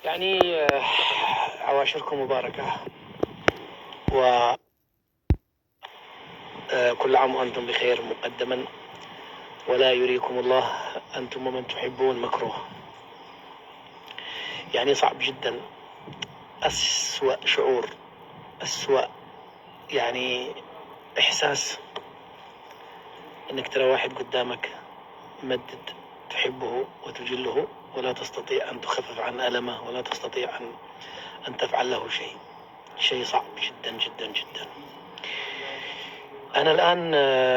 يعني عواشركم مباركة، وكل عام وأنتم بخير مقدما، ولا يريكم الله أنتم ومن تحبون مكروه. يعني صعب جدا، أسوأ شعور، أسوأ يعني إحساس أنك ترى واحد قدامك مدد تحبه وتجله، ولا تستطيع أن تخفف عن ألمه، ولا تستطيع أن تفعل له شيء صعب جدا جدا جدا. أنا الآن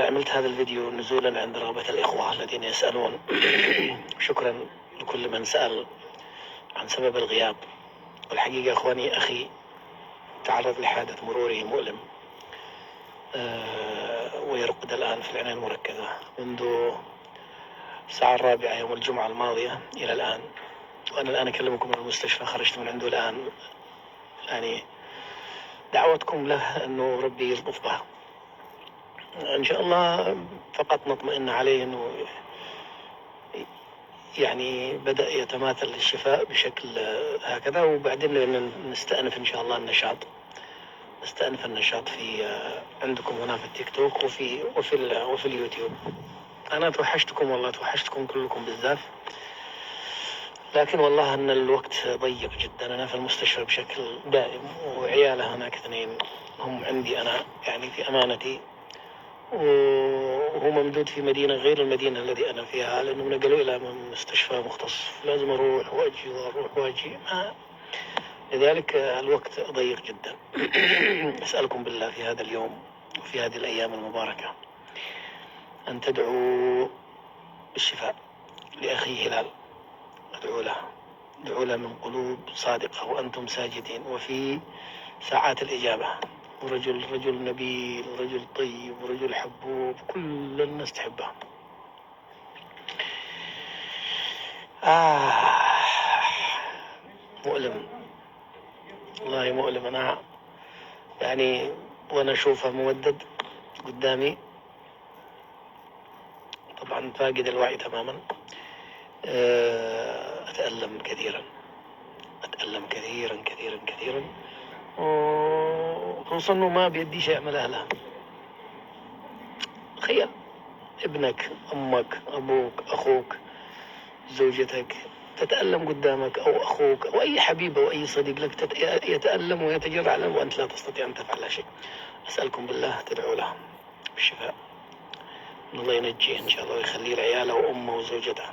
عملت هذا الفيديو نزولا عند رغبة الإخوة الذين يسألون. شكرا لكل من سأل عن سبب الغياب. والحقيقة أخواني، أخي تعرض لحادث مروري مؤلم، ويرقد الآن في العناية المركزة منذ الساعة 4 يوم الجمعة الماضية إلى الآن. وأنا الآن أكلمكم من المستشفى، خرجت من عنده الآن. يعني دعوتكم له أنه ربي يلطف به إن شاء الله. فقط نطمئن عليه أنه يعني بدأ يتماثل الشفاء بشكل هكذا، وبعدين نستأنف إن شاء الله النشاط. نستأنف النشاط في عندكم هنا في التيك توك وفي اليوتيوب. أنا توحشتكم والله، توحشتكم كلكم بالذات، لكن والله أن الوقت ضيق جدا. أنا في المستشفى بشكل دائم، وعياله هناك 2 هم عندي أنا يعني في أمانتي، وهو ممدود في مدينة غير المدينة الذي أنا فيها، لأنه نقلوا إلى مستشفى مختص، لازم أروح وأجي وأروح وأجي. لذلك الوقت ضيق جدا. أسألكم بالله في هذا اليوم وفي هذه الأيام المباركة أن تدعوا بالشفاء لأخي هلال. ادعوا له من قلوب صادقة وأنتم ساجدين وفي ساعات الإجابة. رجل نبيل، رجل طيب، رجل حبوب، كل الناس تحبه. مؤلم والله، مؤلم. أنا يعني وأنا أشوفه ممدد قدامي، طبعا فاقد الوعي تماما، أتألم كثيرا، أتألم كثيرا كثيرا كثيرا، خصوصا أنه ما بيدي شيء أعمله له. تخيل ابنك، أمك، أبوك، أخوك، زوجتك تتألم قدامك، أو أخوك أو أي حبيب أو أي صديق لك يتألم ويتجرع له وأنت لا تستطيع أن تفعل شيء. أسألكم بالله تدعوا له بالشفاء، الله ينجيه إن شاء الله ويخليه لعياله وأمه وزوجته.